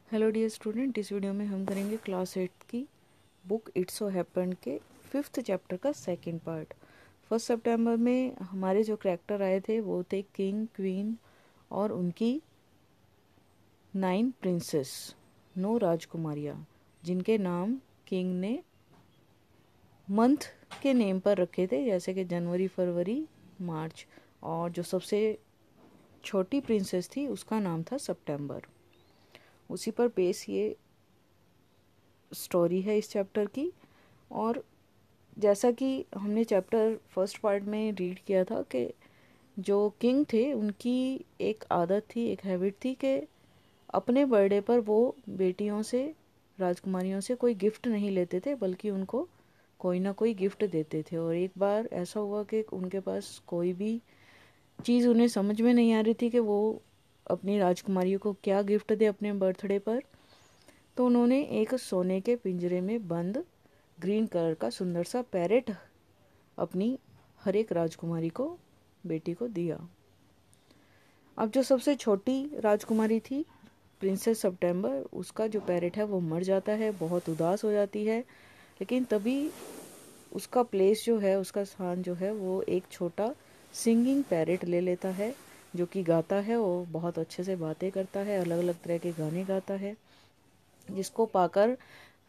Hello dear student, इस video में हम करेंगे क्लास 8 की बुक इट्स सो हैपेंड के 5th चैप्टर का सेकंड पार्ट। 1 सितंबर में हमारे जो करैक्टर आए थे वो थे किंग, क्वीन और उनकी 9 प्रिंसेस, 9 राजकुमारियाँ, जिनके नाम किंग ने मंथ के नेम पर रखे थे, जैसे कि जनवरी, फरवरी, मार्च। और जो सबसे छोटी प्रिंसेस थी उसका नाम था सितंबर। उसी पर बेस ये स्टोरी है इस चैप्टर की। और जैसा कि हमने चैप्टर फर्स्ट पार्ट में रीड किया था कि जो किंग थे उनकी एक आदत थी, एक हैबिट थी कि अपने बर्थडे पर वो बेटियों से, राजकुमारियों से कोई गिफ्ट नहीं लेते थे, बल्कि उनको कोई ना कोई गिफ्ट देते थे। और एक बार ऐसा हुआ कि उनके पास कोई भी चीज़ उन्हें समझ में नहीं आ रही थी कि वो अपनी राजकुमारियों को क्या गिफ्ट दे अपने बर्थडे पर। तो उन्होंने एक सोने के पिंजरे में बंद ग्रीन कलर का सुंदर सा पैरेट अपनी हर एक राजकुमारी को, बेटी को दिया। अब जो सबसे छोटी राजकुमारी थी, प्रिंसेस सितंबर, उसका जो पैरेट है वो मर जाता है, बहुत उदास हो जाती है। लेकिन तभी उसका प्लेस जो है, उसका स्थान जो है, वो एक छोटा सिंगिंग पैरेट ले लेता है, जो कि गाता है, वो बहुत अच्छे से बातें करता है, अलग अलग तरह के गाने गाता है, जिसको पाकर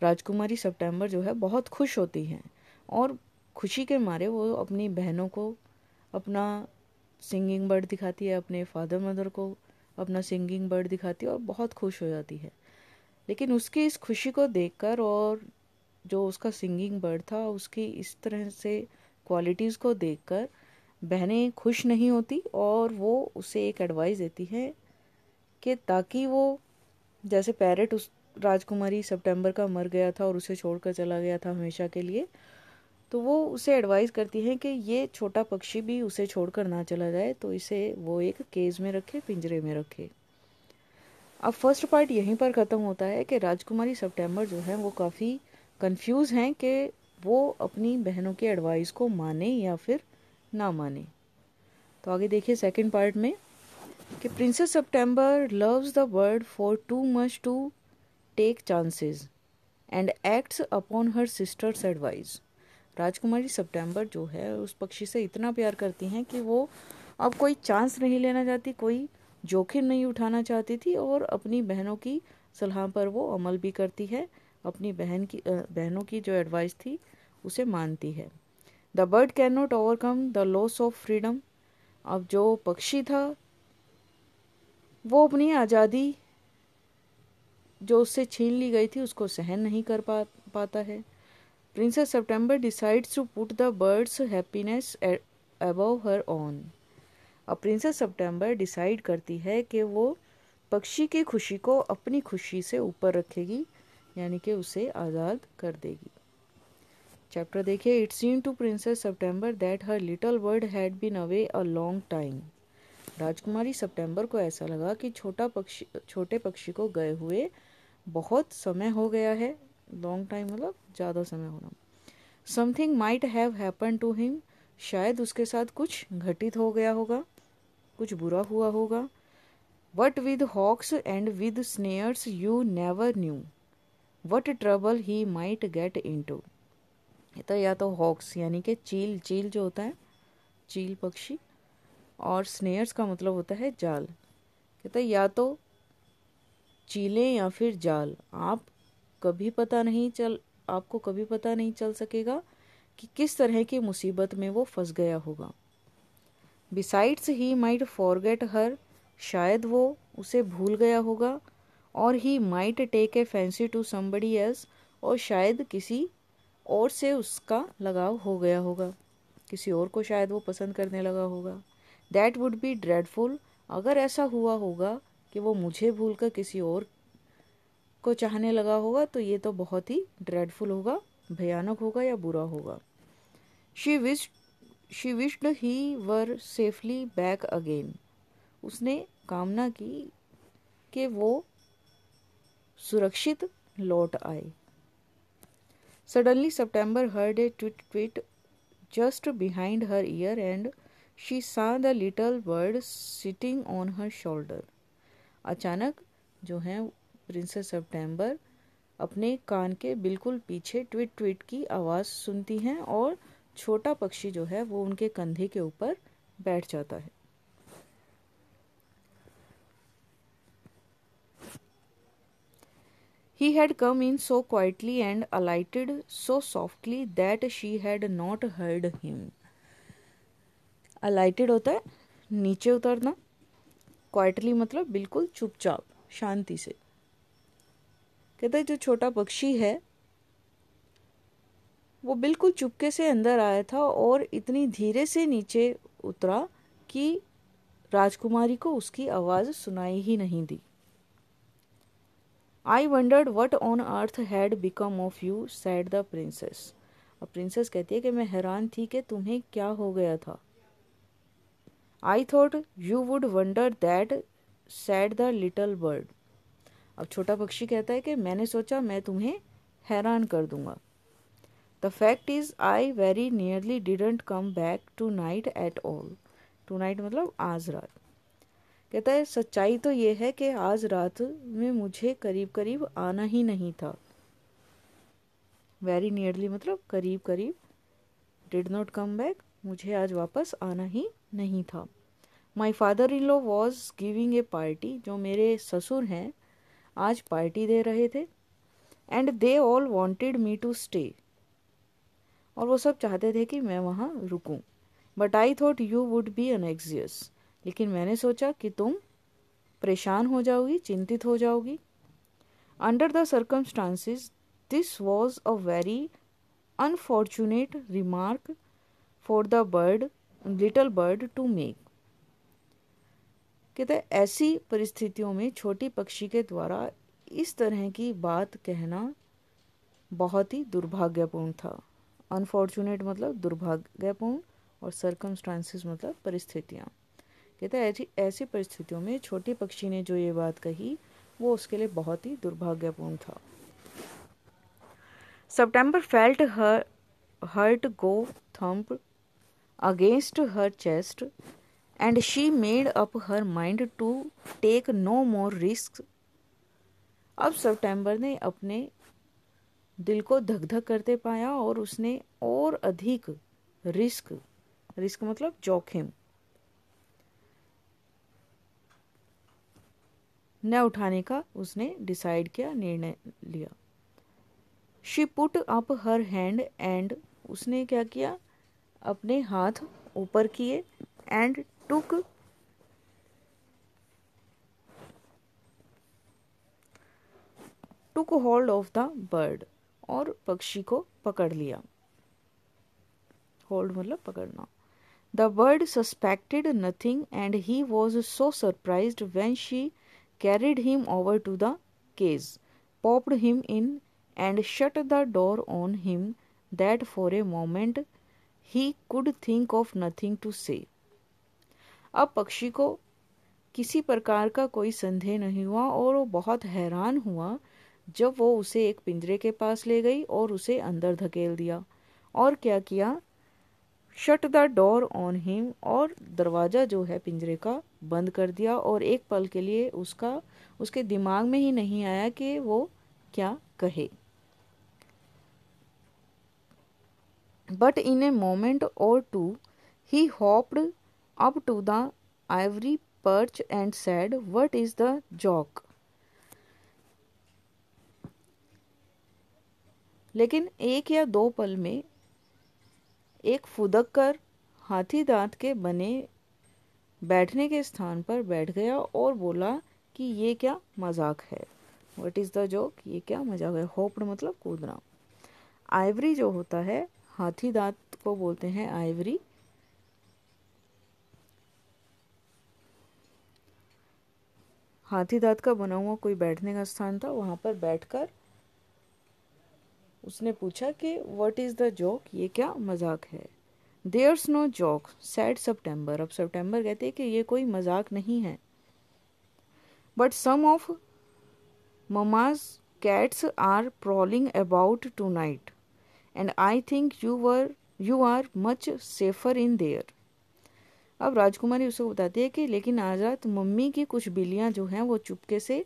राजकुमारी सितंबर जो है बहुत खुश होती हैं। और खुशी के मारे वो अपनी बहनों को अपना सिंगिंग बर्ड दिखाती है, अपने फादर मदर को अपना सिंगिंग बर्ड दिखाती है और बहुत खुश हो जाती है। लेकिन उसकी इस खुशी को देखकर और जो उसका सिंगिंग बर्ड था उसकी इस तरह से क्वालिटीज़ को देखकर बहनें खुश नहीं होती, और वो उसे एक एडवाइस देती है कि ताकि वो, जैसे पैरेट उस राजकुमारी सितंबर का मर गया था और उसे छोड़कर चला गया था हमेशा के लिए, तो वो उसे एडवाइस करती हैं कि ये छोटा पक्षी भी उसे छोड़कर ना चला जाए, तो इसे वो एक केज में रखे, पिंजरे में रखे। अब फर्स्ट पार्ट यहीं पर ख़त्म होता है कि राजकुमारी सितंबर जो है वो काफ़ी कंफ्यूज हैं कि वो अपनी बहनों की एडवाइस को माने या फिर ना माने। तो आगे देखिए सेकंड पार्ट में कि princess September loves the bird far too much to take chances and acts upon her sisters' advice. राजकुमारी सितंबर जो है उस पक्षी से इतना प्यार करती हैं कि वो अब कोई चांस नहीं लेना चाहती, कोई जोखिम नहीं उठाना चाहती थी, और अपनी बहनों की सलाह पर वो अमल भी करती है, अपनी बहनों की जो एडवाइस थी उसे मानती है। The bird can not overcome the loss of freedom. अब जो पक्षी था वो अपनी आज़ादी जो उससे छीन ली गई थी उसको सहन नहीं कर पाता है। Princess September decides to put the bird's happiness above her own. अब प्रिंसेस सितंबर डिसाइड करती है कि वो पक्षी की खुशी को अपनी खुशी से ऊपर रखेगी, यानी कि उसे आज़ाद कर देगी। चैप्टर देखिए। It seem to princess September that her little bird had been away a long time. राजकुमारी सितंबर को ऐसा लगा कि छोटे पक्षी को गए हुए बहुत समय हो गया है। लॉन्ग टाइम मतलब ज़्यादा समय होना। Something might have happen to him. शायद उसके साथ कुछ घटित हो गया होगा, कुछ बुरा हुआ होगा। What with hawks and with snares you never knew what trouble he might get into. तो या तो हॉक्स यानी कि चील, चील जो होता है चील पक्षी, और स्नेयर्स का मतलब होता है जाल। कहता है या तो चीलें या फिर जाल, आपको कभी पता नहीं चल सकेगा कि किस तरह की मुसीबत में वो फंस गया होगा। Besides he might forget her. शायद वो उसे भूल गया होगा। और he might take a fancy to somebody else. और शायद किसी और से उसका लगाव हो गया होगा, किसी और को शायद वो पसंद करने लगा होगा। That would be dreadful. अगर ऐसा हुआ होगा कि वो मुझे भूलकर किसी और को चाहने लगा होगा, तो ये तो बहुत ही ड्रेडफुल होगा, भयानक होगा या बुरा होगा। She wished he were safely back again. उसने कामना की कि वो सुरक्षित लौट आए। Suddenly September heard a tweet tweet just behind her ear and she saw the little bird sitting on her shoulder. अचानक जो है प्रिंसेस सितंबर अपने कान के बिल्कुल पीछे ट्विट ट्विट की आवाज़ सुनती हैं और छोटा पक्षी जो है वो उनके कंधे के ऊपर बैठ जाता है। He had come in so quietly and alighted so softly that she had not heard him. Alighted होता है नीचे उतरना, क्वाइटली मतलब बिल्कुल चुपचाप शांति से। कहता है जो छोटा पक्षी है वो बिल्कुल चुपके से अंदर आया था और इतनी धीरे से नीचे उतरा कि राजकुमारी को उसकी आवाज़ सुनाई ही नहीं दी। I wondered what on earth had become of you, said the princess. अब प्रिंसेस कहती है कि मैं हैरान थी कि तुम्हें क्या हो गया था। I thought you would wonder that, said the little bird. अब छोटा पक्षी कहता है कि मैंने सोचा मैं तुम्हें हैरान कर दूंगा। The fact is I very nearly didn't come back tonight at all. Tonight मतलब आज रात। कहता है सच्चाई तो ये है कि आज रात में मुझे करीब करीब आना ही नहीं था। वेरी नियरली मतलब करीब करीब, डिड नॉट कम बैक मुझे आज वापस आना ही नहीं था। My father in law was giving a party, जो मेरे ससुर हैं आज पार्टी दे रहे थे। And they all wanted me to stay, और वो सब चाहते थे कि मैं वहाँ रुकूं। But I thought you would be unanxious, लेकिन मैंने सोचा कि तुम परेशान हो जाओगी, चिंतित हो जाओगी। Under the circumstances this was a very unfortunate remark for the little bird to make. कहते ऐसी परिस्थितियों में छोटी पक्षी के द्वारा इस तरह की बात कहना बहुत ही दुर्भाग्यपूर्ण था। अनफॉर्चुनेट मतलब दुर्भाग्यपूर्ण और सर्कमस्टांसिस मतलब परिस्थितियाँ। कहता है ऐसी परिस्थितियों में छोटी पक्षी ने जो ये बात कही वो उसके लिए बहुत ही दुर्भाग्यपूर्ण था। September felt her heart go thump against her chest and she made up her mind to take no more risk. अब सितंबर ने अपने दिल को धक धक करते पाया और उसने और अधिक रिस्क मतलब जोखिम न उठाने का उसने डिसाइड किया, निर्णय लिया। She put up her hand and, उसने क्या किया अपने हाथ ऊपर किए। And took hold of the bird, और पक्षी को पकड़ लिया। होल्ड मतलब पकड़ना। The bird suspected nothing and he was so surprised when she carried him over to the cage, popped him in and shut the door on him that for a moment he could think of nothing to say. अब पक्षी को किसी प्रकार का कोई संदेह नहीं हुआ और वो बहुत हैरान हुआ जब वो उसे एक पिंजरे के पास ले गई और उसे अंदर धकेल दिया। और क्या किया, shut the door on him, और दरवाज़ा जो है पिंजरे का बंद कर दिया। और एक पल के लिए उसके दिमाग में ही नहीं आया कि वो क्या कहे। But in a moment or two he hopped up to the ivory perch and said what is the joke. लेकिन एक या दो पल में एक फुदक कर हाथी दांत के बने बैठने के स्थान पर बैठ गया और बोला कि ये क्या मजाक है। व्हाट इज़ द जोक, ये क्या मजाक है। होप्ड मतलब कूदना। आइवरी जो होता है, हाथी दांत को बोलते हैं आइवरी। हाथी दांत का बना हुआ कोई बैठने का स्थान था, वहां पर बैठकर उसने पूछा कि व्हाट इज़ द जोक, ये क्या मजाक है। There's no joke, sad September. अब सितंबर कहते हैं कि ये कोई मजाक नहीं है। But some of mama's cats are prowling about tonight and I think you are much safer in there. अब राजकुमारी उसको बताती है कि लेकिन आज रात मम्मी की कुछ बिल्लियां जो हैं वो चुपके से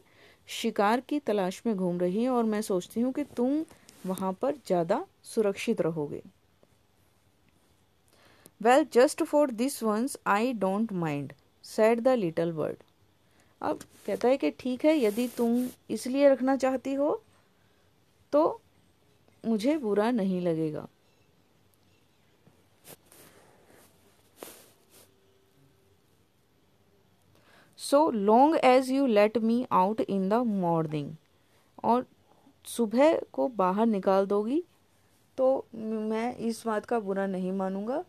शिकार की तलाश में घूम रही हैं और मैं सोचती हूँ कि तुम वहाँ पर ज़्यादा सुरक्षित रहोगे। Well just for this once I don't mind said the little bird. अब कहता है कि ठीक है, यदि तुम इसलिए रखना चाहती हो तो मुझे बुरा नहीं लगेगा। So long as you let me out in the morning, और सुबह को बाहर निकाल दोगी तो मैं इस बात का बुरा नहीं मानूंगा,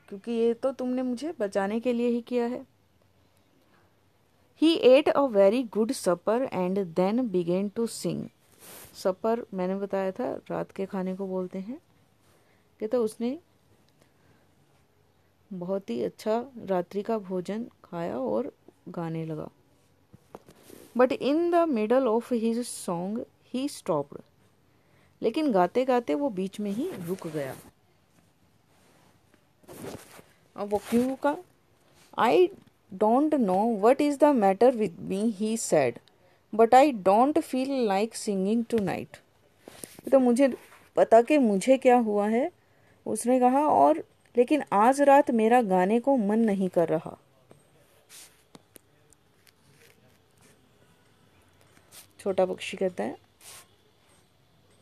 क्योंकि ये तो तुमने मुझे बचाने के लिए ही किया है। He ate a very good supper and then began to sing. सपर मैंने बताया था रात के खाने को बोलते हैं, कि तो उसने बहुत ही अच्छा रात्रि का भोजन खाया और गाने लगा। But in the middle of his song he stopped, लेकिन गाते गाते वो बीच में ही रुक गया। अब वो क्यों रुका? I don't know what is the matter with me he said, but I don't feel like singing tonight. तो मुझे पता कि मुझे क्या हुआ है, उसने कहा, और लेकिन आज रात मेरा गाने को मन नहीं कर रहा। छोटा पक्षी कहता है,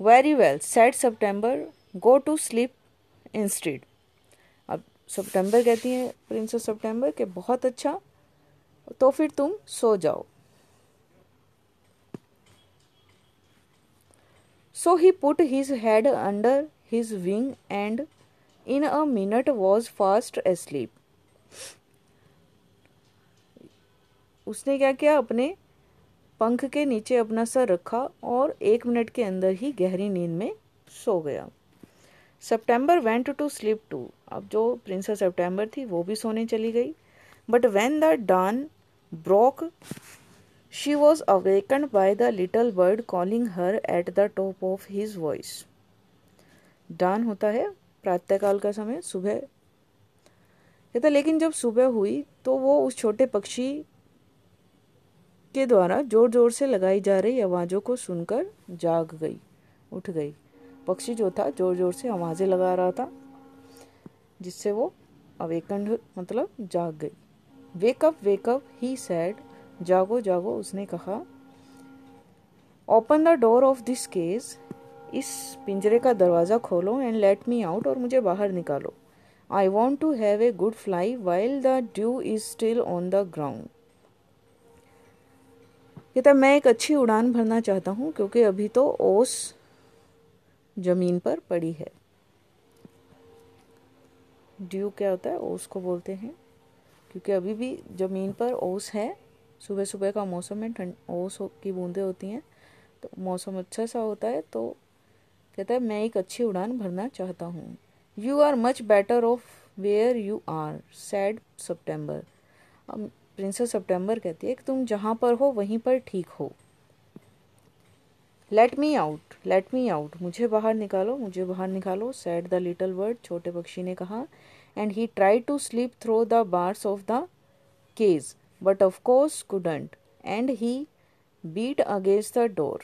very well said September, go to sleep instead. अब सितंबर कहती है प्रिंसेस सितंबर के बहुत अच्छा, तो फिर तुम सो जाओ। So he put his head under his wing and in a minute was fast asleep. उसने क्या किया, अपने पंख के नीचे अपना सर रखा और 1 मिनट के अंदर ही गहरी नींद में सो गया। सितंबर वेंट टू स्लीप टू। अब जो प्रिंसेस सितंबर थी वो भी सोने चली गई। But when the dawn broke she was awakened by the little bird calling her at the top of his voice. डान होता है प्रातःकाल का समय, सुबह कहता। लेकिन जब सुबह हुई तो वो उस छोटे पक्षी के द्वारा जोर जोर से लगाई जा रही आवाज़ों को सुनकर जाग गई, उठ गई। पक्षी जो था जोर जोर से आवाज़ें लगा रहा था, जिससे वो अवेकन्ड मतलब जाग गई। वेक अप ही सैड, जागो जागो उसने कहा। Open the door of this cage, इस पिंजरे का दरवाज़ा खोलो, एंड लेट मी आउट, और मुझे बाहर निकालो। I want to have a good fly while the dew is still on the ground. कहता मैं एक अच्छी उड़ान भरना चाहता हूँ क्योंकि अभी तो ओस जमीन पर पड़ी है। ड्यू क्या होता है? ओस को बोलते हैं, क्योंकि अभी भी जमीन पर ओस है। सुबह सुबह का मौसम में ठंड ओस की बूंदें होती हैं, तो मौसम अच्छा सा होता है। तो कहता है मैं एक अच्छी उड़ान भरना चाहता हूँ। You are much better off where you are sad September. अब प्रिंसेस सितंबर कहती है कि तुम जहाँ पर हो वहीं पर ठीक हो। लेट मी आउट, मुझे बाहर निकालो, मुझे बाहर निकालो, सैड द लिटिल बर्ड, छोटे पक्षी ने कहा। And he try to slip through the bars of the cage, but of course couldn't, and he beat against the door,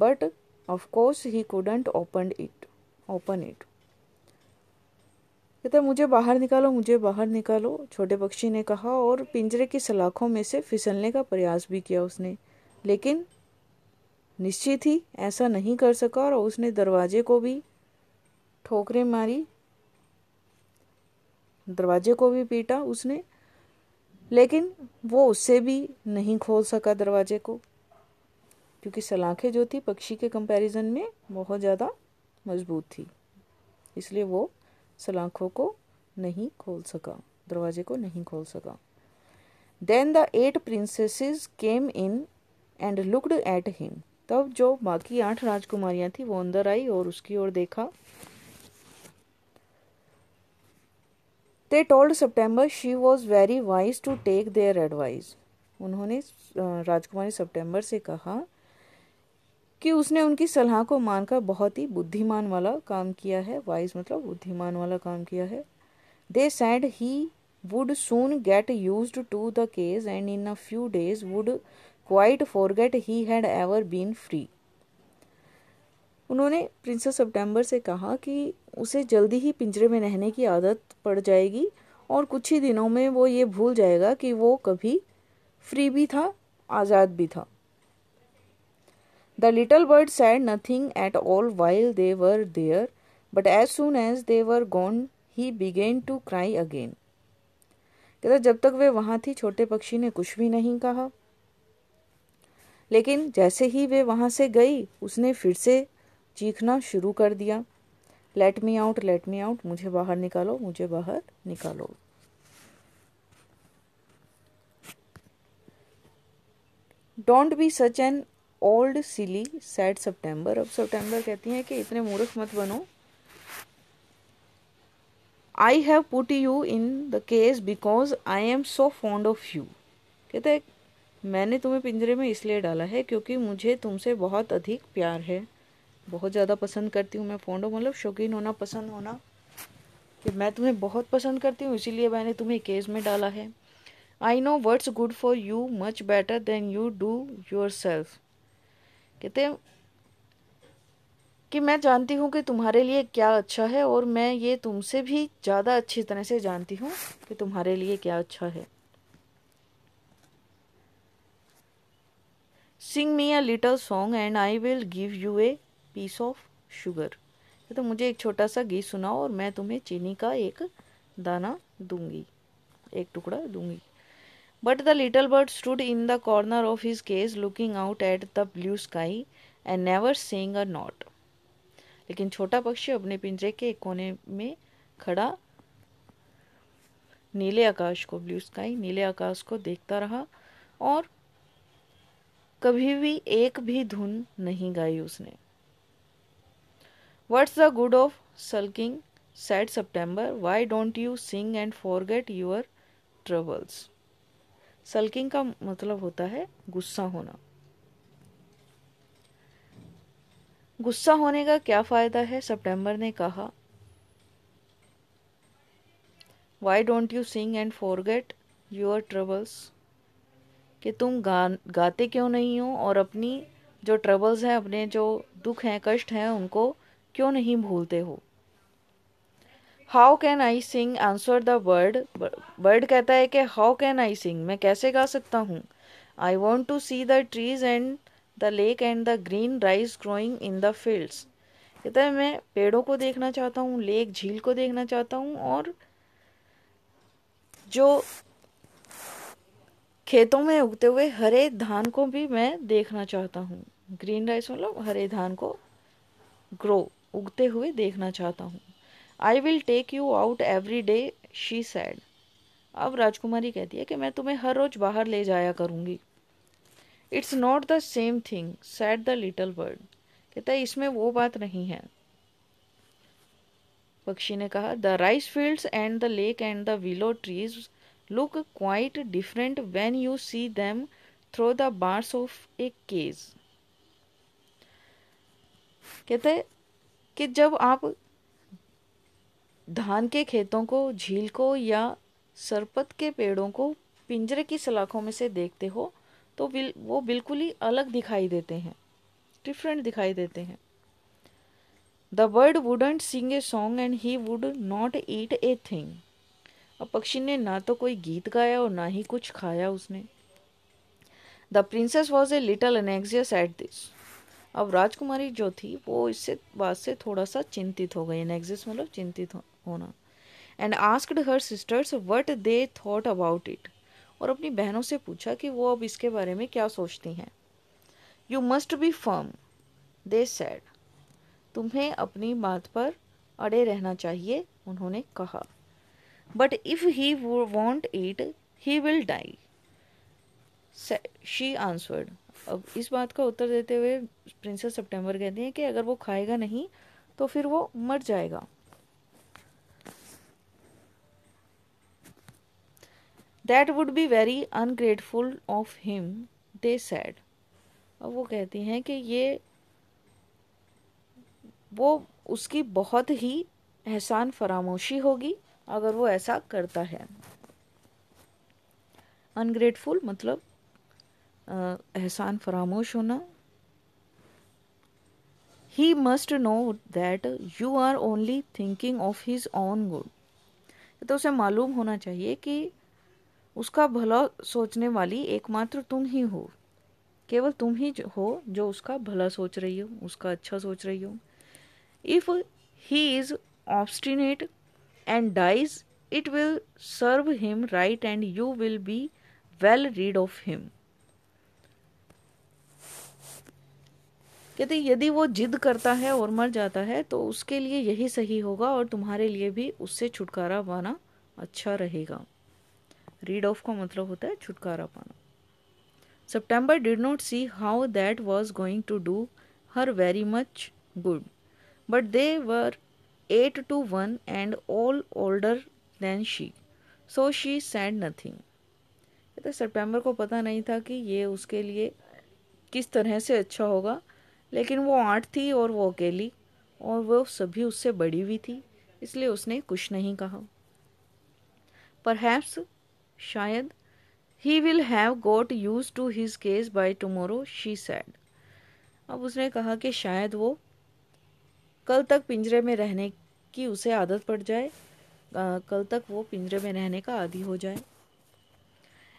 but of course he couldn't open it. कहता मुझे बाहर निकालो, छोटे पक्षी ने कहा, और पिंजरे की सलाखों में से फिसलने का प्रयास भी किया उसने, लेकिन निश्चित ही ऐसा नहीं कर सका, और उसने दरवाजे को भी ठोकरें मारी, दरवाजे को भी पीटा उसने, लेकिन वो उससे भी नहीं खोल सका दरवाजे को, क्योंकि सलाखें जो थी पक्षी के कंपैरिजन में बहुत ज़्यादा मजबूत थी, इसलिए वो सलाखों को नहीं खोल सका, दरवाजे को नहीं खोल सका। Then the 8 princesses came in and looked at him. तब जो बाकी 8 राजकुमारियां थी वो अंदर आई और उसकी ओर देखा। They told September she was very wise to take their advice. उन्होंने राजकुमारी सितंबर से कहा कि उसने उनकी सलाह को मानकर बहुत ही बुद्धिमान वाला काम किया है। वाइज मतलब बुद्धिमान वाला काम किया है। They said he would soon get used to the case and in a few days would quite forget he had ever been free. उन्होंने प्रिंसेस सितंबर से कहा कि उसे जल्दी ही पिंजरे में रहने की आदत पड़ जाएगी और कुछ ही दिनों में वो ये भूल जाएगा कि वो कभी फ्री भी था, आज़ाद भी था. The little bird said nothing at all while they were there, but as soon as they were gone, he began to cry again. कहता जब तक वे वहाँ थी छोटे पक्षी ने कुछ भी नहीं कहा, लेकिन जैसे ही वे वहाँ से गई उसने फिर से चीखना शुरू कर दिया. लेट मी आउट, मुझे बाहर निकालो, मुझे बाहर निकालो. Don't be such an old silly sad September. अब सितंबर कहती हैं कि इतने मूर्ख मत बनो. I have put you in the cage because I am so fond of you. कहते हैं मैंने तुम्हें पिंजरे में इसलिए डाला है क्योंकि मुझे तुमसे बहुत अधिक प्यार है, बहुत ज़्यादा पसंद करती हूँ मैं. फॉन्ड ऑफ मतलब शौकीन होना, पसंद होना, कि मैं तुम्हें बहुत पसंद करती हूँ इसीलिए मैंने तुम्हें केस में डाला है. I know what's good for you much better than you do your self. कहते हैं कि मैं जानती हूँ कि तुम्हारे लिए क्या अच्छा है और मैं ये तुमसे भी ज़्यादा अच्छी तरह से जानती हूँ कि तुम्हारे लिए क्या अच्छा है. Sing me a little song and I will give you a piece of sugar. तो मुझे एक छोटा सा गीत सुनाओ और मैं तुम्हें चीनी का एक दाना दूंगी, एक टुकड़ा दूंगी. But the little bird stood in the corner of his cage looking out at the blue sky and never saying a note. लेकिन छोटा पक्षी अपने पिंजरे के एक कोने में खड़ा नीले आकाश को, ब्लू स्काई, नीले आकाश को देखता रहा और कभी भी एक भी धुन नहीं गाई उसने. What's the good of sulking sad September, why don't you sing and forget your troubles. Sulking का मतलब होता है गुस्सा होना. गुस्सा होने का क्या फायदा है, सितंबर ने कहा. Why don't you sing and forget your troubles, कि तुम गाते क्यों नहीं हो और अपनी जो ट्रबल्स हैं, अपने जो दुख हैं, कष्ट हैं, उनको क्यों नहीं भूलते हो. How can I sing answer the bird. Bird कहता है कि हाउ कैन आई सिंग, मैं कैसे गा सकता हूँ. I want to see the trees and the lake and the green rice growing in the fields. कहता है मैं पेड़ों को देखना चाहता हूँ, लेक, झील को देखना चाहता हूँ और जो खेतों में उगते हुए हरे धान को भी मैं देखना चाहता हूँ. ग्रीन राइस मतलब हरे धान को ग्रो, उगते हुए देखना चाहता हूँ. I will take you out every day she said. अब राजकुमारी कहती है कि मैं तुम्हें हर रोज बाहर ले जाया करूंगी. It's not the same thing sad the little bird. कहता है इसमें वो बात नहीं है. पक्षी ने कहा the rice fields and the lake and the willow trees look quite different when you see them through the bars of a cage. कहते हैं कि जब आप धान के खेतों को, झील को या सरपत के पेड़ों को पिंजरे की सलाखों में से देखते हो तो वो बिल्कुल ही अलग दिखाई देते हैं, डिफरेंट दिखाई देते हैं. The bird wouldn't sing a song and he would not eat a thing. अब पक्षी ने ना तो कोई गीत गाया और ना ही कुछ खाया उसने. The princess was a little एनेक्सियस at this. अब राजकुमारी जो थी वो इससे बात से थोड़ा सा चिंतित हो गई. एनेक्सियस मतलब चिंतित होना. And asked her sisters what they thought about it. और अपनी बहनों से पूछा कि वो अब इसके बारे में क्या सोचती हैं. You must be firm they said. तुम्हें अपनी बात पर अड़े रहना चाहिए, उन्होंने कहा. But if he won't eat, he will die, she answered. अब इस बात का उत्तर देते हुए प्रिंसेस सितंबर कहती हैं कि अगर वो खाएगा नहीं तो फिर वो मर जाएगा. That would be very ungrateful of him, they said. अब वो कहती हैं कि वो उसकी बहुत ही एहसान फरामोशी होगी अगर वो ऐसा करता है. अनग्रेटफुल मतलब एहसान फरामोश होना। He must know that you are only thinking of his own good. तो उसे मालूम होना चाहिए कि उसका भला सोचने वाली एकमात्र तुम ही हो, केवल तुम ही हो जो उसका भला सोच रही हो, उसका अच्छा सोच रही हो। If he is obstinate and dies, it will serve him right and you will be well rid of him. कहते यदि वो जिद करता है और मर जाता है तो उसके लिए यही सही होगा और तुम्हारे लिए भी उससे छुटकारा पाना अच्छा रहेगा। रीड ऑफ का मतलब होता है छुटकारा पाना। September did not see how that was going to do her very much good, but they were 8 to 1 and all older than she, so she said nothing. तो सितंबर को पता नहीं था कि ये उसके लिए किस तरह से अच्छा होगा, लेकिन वो 8 थी और वो अकेली और वो सभी उससे बड़ी भी थी, इसलिए उसने कुछ नहीं कहा। Perhaps शायद he will have got used to his case by tomorrow, she said. अब उसने कहा कि शायद वो कल तक पिंजरे में रहने की उसे आदत पड़ जाए, कल तक वो पिंजरे में रहने का आदी हो जाए।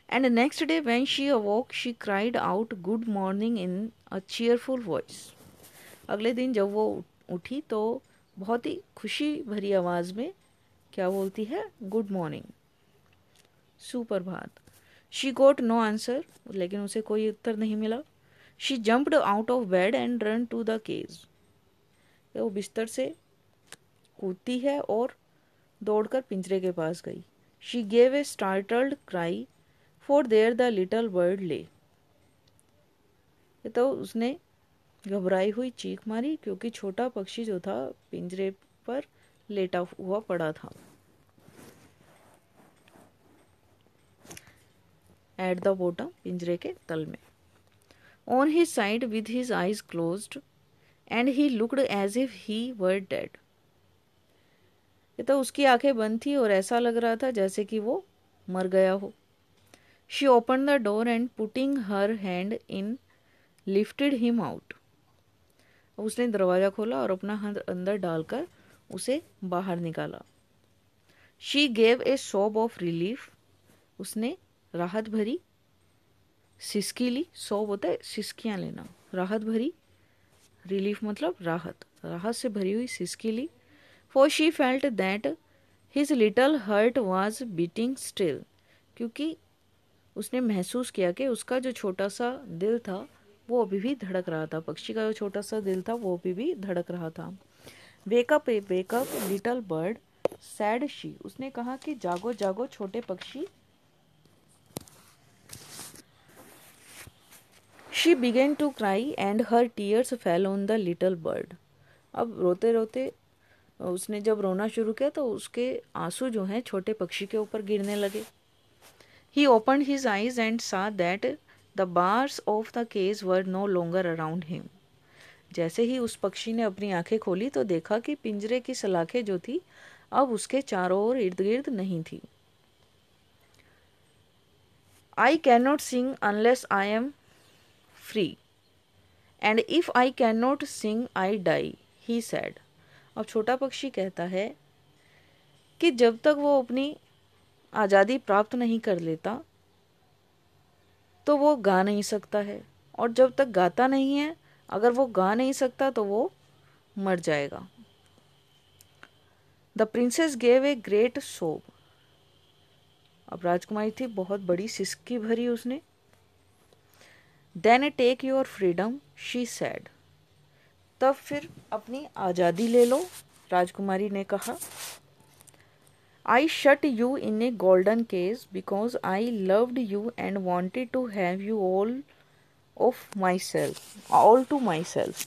And next day when she awoke, she cried out good morning in a cheerful voice. अगले दिन जब वो उठी तो बहुत ही खुशी भरी आवाज में क्या बोलती है? गुड मॉर्निंग, सुप्रभात। शी गोट नो आंसर, लेकिन उसे कोई उत्तर नहीं मिला। She jumped out of bed and run to the cage. वो बिस्तर से कूदती है और दौड़कर पिंजरे के पास गई। She gave a startled cry for their the little bird ले। तो उसने घबराई हुई चीख मारी क्योंकि छोटा पक्षी जो था पिंजरे पर लेटा हुआ पड़ा था। एट द बॉटम, पिंजरे के तल में। On his side with his eyes closed and he looked as if he were dead. तो उसकी आंखें बंद थी और ऐसा लग रहा था जैसे कि वो मर गया हो। She open the door and putting her hand in lifted him out. उसने दरवाजा खोला और अपना हाथ अंदर डालकर उसे बाहर निकाला। She gave a sob of relief. उसने राहत भरी सिसकी ली। सॉब होता है सिसकियां लेना, राहत भरी, रिलीफ मतलब राहत, राहत से भरी हुई सिसकी ली। For she felt that his little heart was beating still. क्योंकि उसने महसूस किया कि उसका जो छोटा सा दिल था वो अभी भी धड़क रहा था। पक्षी का जो छोटा सा दिल था वो अभी भी धड़क रहा था। Wake up little bird said she. उसने कहा कि जागो जागो छोटे पक्षी। She began to cry and her tears fell on the little bird. अब रोते रोते उसने जब रोना शुरू किया तो उसके आंसू जो हैं छोटे पक्षी के ऊपर गिरने लगे। He opened his eyes and saw that the bars of the cage were no longer around him. जैसे ही उस पक्षी ने अपनी आंखें खोली तो देखा कि पिंजरे की सलाखें जो थी अब उसके चारों ओर इर्द गिर्द नहीं थी। I cannot sing unless I am free, and if I cannot sing I die, he said. अब छोटा पक्षी कहता है कि जब तक वो अपनी आज़ादी प्राप्त नहीं कर लेता तो वो गा नहीं सकता है, और जब तक गाता नहीं है, अगर वो गा नहीं सकता तो वो मर जाएगा। The princess gave a great sob. अब राजकुमारी थी बहुत बड़ी सिसकी भरी उसने। Then take your freedom, she said. तब फिर अपनी आज़ादी ले लो, राजकुमारी ने कहा। I shut you in a golden cage because I loved you and wanted to have you all to myself.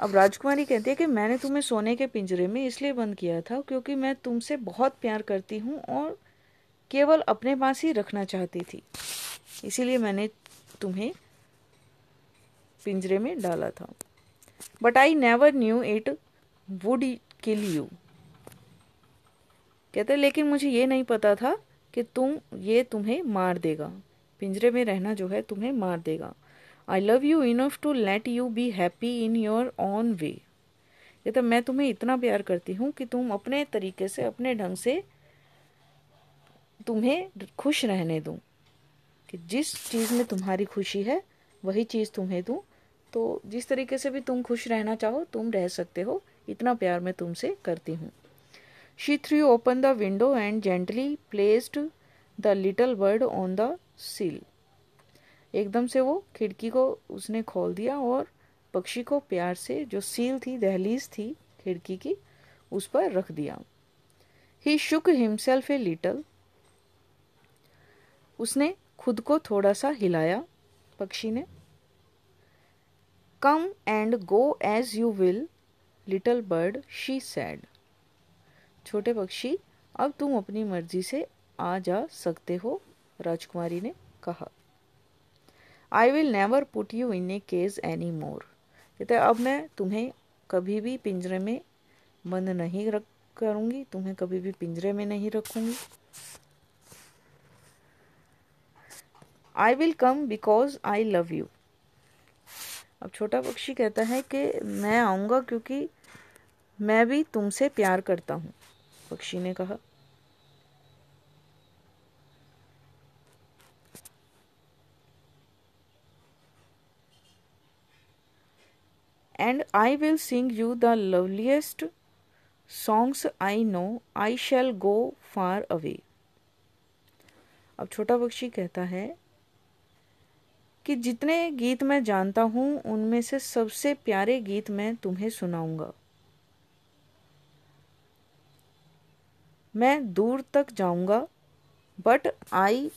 अब राजकुमारी कहती है कि मैंने तुम्हें सोने के पिंजरे में इसलिए बंद किया था क्योंकि मैं तुमसे बहुत प्यार करती हूँ और केवल अपने पास ही रखना चाहती थी, इसीलिए मैंने तुम्हें पिंजरे में डाला था। But I never knew it would kill you. कहते लेकिन मुझे ये नहीं पता था कि ये तुम्हें मार देगा, पिंजरे में रहना जो है तुम्हें मार देगा। I love you enough to let you be happy in your own way. ये तो मैं तुम्हें इतना प्यार करती हूँ कि तुम अपने तरीके से, अपने ढंग से तुम्हें खुश रहने दूँ, कि जिस चीज़ में तुम्हारी खुशी है वही चीज़ तुम्हें दूँ, तो जिस तरीके से भी तुम खुश रहना चाहो तुम रह सकते हो, इतना प्यार मैं तुमसे करती हूँ। She threw open the window and gently placed the little bird on the seal. एकदम से वो खिड़की को उसने खोल दिया और पक्षी को प्यार से, जो सील थी, दहलीज थी खिड़की की, उस पर रख दिया। He shook himself a little. उसने खुद को थोड़ा सा हिलाया, पक्षी ने। Come and go as you will little bird, she said. छोटे पक्षी, अब तुम अपनी मर्जी से आ जा सकते हो, राजकुमारी ने कहा। I will never put you in a cage any more. कहते अब मैं तुम्हें कभी भी पिंजरे में बंद नहीं करूंगी, तुम्हें कभी भी पिंजरे में नहीं रखूंगी। I will come because I love you. अब छोटा पक्षी कहता है कि मैं आऊंगा क्योंकि मैं भी तुमसे प्यार करता हूं, पक्षी ने कहा। And I will sing you the loveliest songs I know, I shall go far away. अब छोटा पक्षी कहता है कि जितने गीत मैं जानता हूं उनमें से सबसे प्यारे गीत मैं तुम्हें सुनाऊंगा। मैं दूर तक जाऊंगा, but I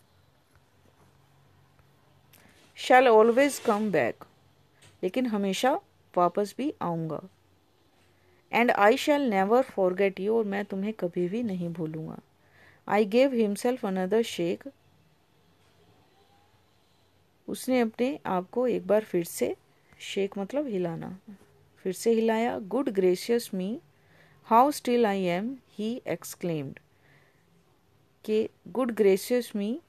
shell always come back. लेकिन हमेशा वापस भी आऊंगा। And I shell never forget you. और मैं तुम्हें कभी भी नहीं भूलूंगा। I gave himself another shake. उसने अपने आप को एक बार फिर से, शेक मतलब हिलाना, फिर से हिलाया। Good gracious me how still I am, he exclaimed. कि गुड ग्रेशियस मी,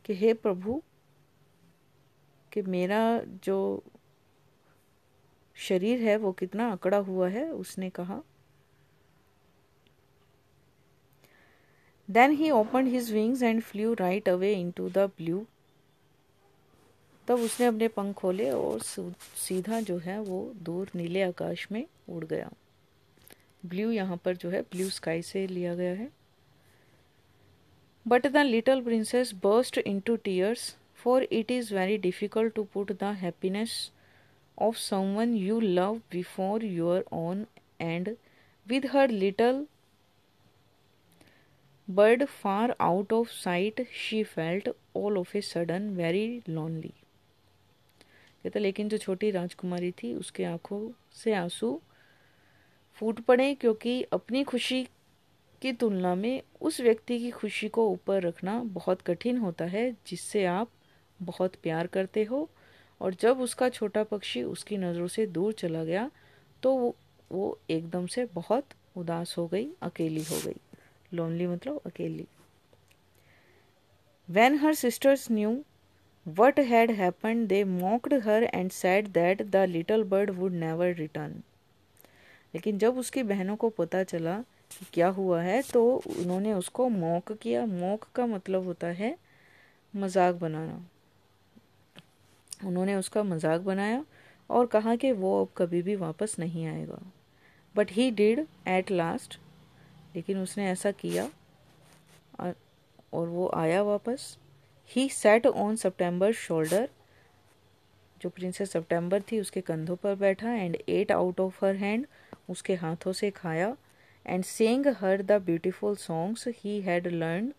कि हे प्रभु, कि मेरा जो शरीर है वो कितना अकड़ा हुआ है, उसने कहा। Then he opened his wings and flew right away into the blue. तब उसने अपने पंख खोले और सीधा जो है वो दूर नीले आकाश में उड़ गया। ब्लू यहाँ पर जो है ब्लू स्काई से लिया गया है। But the little princess burst into tears, for it is very difficult to put the happiness of someone you love before your own, and with her little bird far out of sight, she felt all of a sudden very lonely. कहता लेकिन जो छोटी राजकुमारी थी उसके आंखों से आंसू फूट पड़े, क्योंकि अपनी खुशी की तुलना में उस व्यक्ति की खुशी को ऊपर रखना बहुत कठिन होता है जिससे आप बहुत प्यार करते हो। और जब उसका छोटा पक्षी उसकी नज़रों से दूर चला गया तो वो एकदम से बहुत उदास हो गई, अकेली हो गई। लोनली मतलब अकेली। When her sisters knew what had happened, they mocked her and said that the little bird would never return. लेकिन जब उसकी बहनों को पता चला कि क्या हुआ है तो उन्होंने उसको मॉक किया। मॉक का मतलब होता है मजाक बनाना। उन्होंने उसका मजाक बनाया और कहा कि वो अब कभी भी वापस नहीं आएगा। But he did at last. लेकिन उसने ऐसा किया और वो आया वापस। He sat on September shoulder. जो प्रिंसेस सितंबर थी उसके कंधों पर बैठा। And ate out of her hand. उसके हाथों से खाया। And sang her the beautiful songs he had learn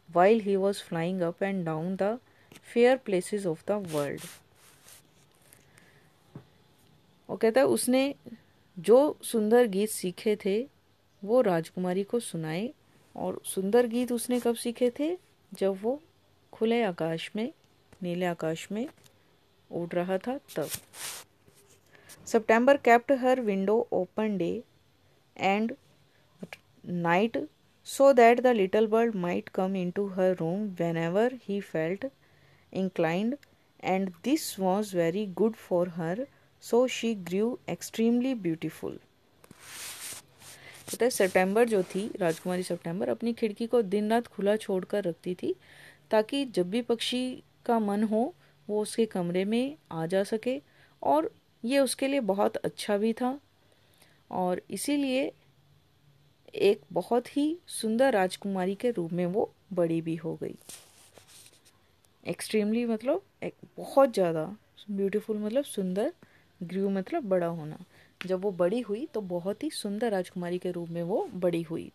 while he was flying up and down the fair places of the world. वो कहता है उसने जो सुंदर गीत सीखे थे वो राजकुमारी को सुनाए। और सुंदर गीत उसने कब सीखे थे? जब वो खुले आकाश में, नीले आकाश में उड़ रहा था तब। September kept her window open day and night, so that the little bird might come into her room whenever he felt inclined, and this was very good for her, so she grew extremely beautiful. तो सितंबर जो थी, राजकुमारी सितंबर अपनी खिड़की को दिन रात खुला छोड़कर रखती थी ताकि जब भी पक्षी का मन हो वो उसके कमरे में आ जा सके, और ये उसके लिए बहुत अच्छा भी था, और इसीलिए एक बहुत ही सुंदर राजकुमारी के रूप में वो बड़ी भी हो गई। एक्सट्रीमली मतलब बहुत ज़्यादा, ब्यूटीफुल मतलब सुंदर, ग्रू मतलब बड़ा होना। जब वो बड़ी हुई तो बहुत ही सुंदर राजकुमारी के रूप में वो बड़ी हुई।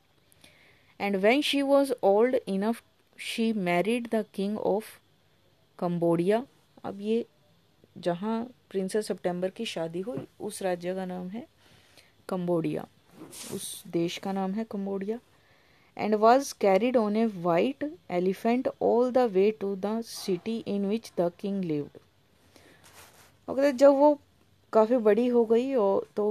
And when she was old enough she married the king of Cambodia. अब ये जहाँ प्रिंसेस सितंबर की शादी हुई उस राज्य का नाम है कंबोडिया, उस देश का नाम है Cambodia. And was carried on a white elephant all the way to the city in which the king lived. और जब वो काफ़ी बड़ी हो गई और तो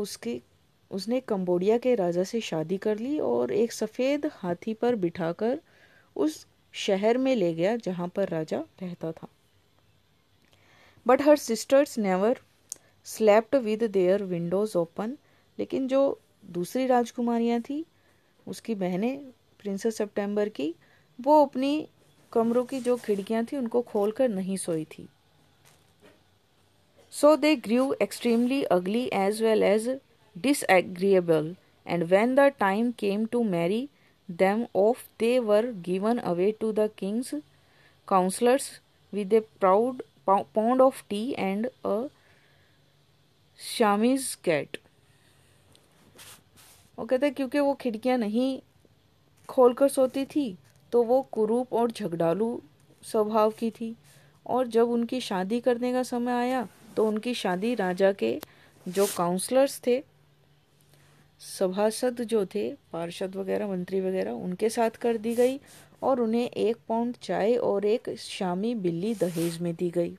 उसने कंबोडिया के राजा से शादी कर ली और एक सफ़ेद हाथी पर बिठाकर उस शहर में ले गया जहाँ पर राजा रहता था। But her sisters never slept with their Windows open. लेकिन जो दूसरी राजकुमारियाँ थी, उसकी बहनें प्रिंसेस सितंबर की, वो अपनी कमरों की जो खिड़कियाँ थी उनको खोलकर नहीं सोई थी। So they grew extremely ugly as well as disagreeable, and when the time came to marry them off, they were given away to the king's counselors with a proud pound of tea and a Siamese cat. वो कहते हैं क्योंकि वो खिड़कियां नहीं खोलकर सोती थी तो वो कुरूप और झगड़ालू स्वभाव की थी, और जब उनकी शादी करने का समय आया तो उनकी शादी राजा के जो काउंसलर्स थे, सभासद जो थे, पार्षद वगैरह, मंत्री वगैरह, उनके साथ कर दी गई, और उन्हें 1 पाउंड चाय और एक शामी बिल्ली दहेज में दी गई।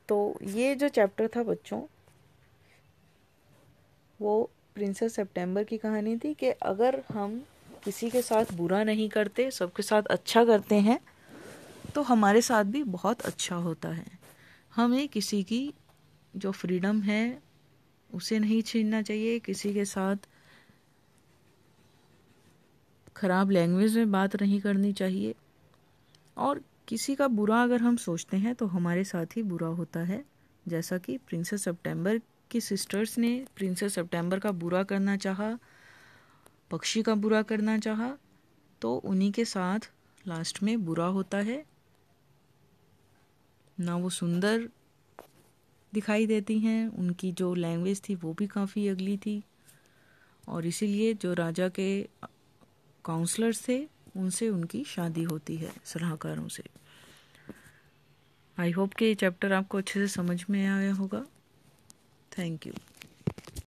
तो ये जो चैप्टर था बच्चों, वो प्रिंसेस सितंबर की कहानी थी कि अगर हम किसी के साथ बुरा नहीं करते, सबके साथ अच्छा करते हैं, तो हमारे साथ भी बहुत अच्छा होता है। हमें किसी की जो फ्रीडम है उसे नहीं छीनना चाहिए, किसी के साथ खराब लैंग्वेज में बात नहीं करनी चाहिए, और किसी का बुरा अगर हम सोचते हैं तो हमारे साथ ही बुरा होता है। जैसा कि प्रिंसेस सितंबर की सिस्टर्स ने प्रिंसेस सितंबर का बुरा करना चाहा, पक्षी का बुरा करना चाहा, तो उन्हीं के साथ लास्ट में बुरा होता है। ना वो सुंदर दिखाई देती हैं, उनकी जो लैंग्वेज थी वो भी काफ़ी अगली थी, और इसीलिए जो राजा के काउंसलर्स थे उनसे उनकी शादी होती है, सलाहकारों से। आई होप कि ये चैप्टर आपको अच्छे से समझ में आया होगा। Thank you.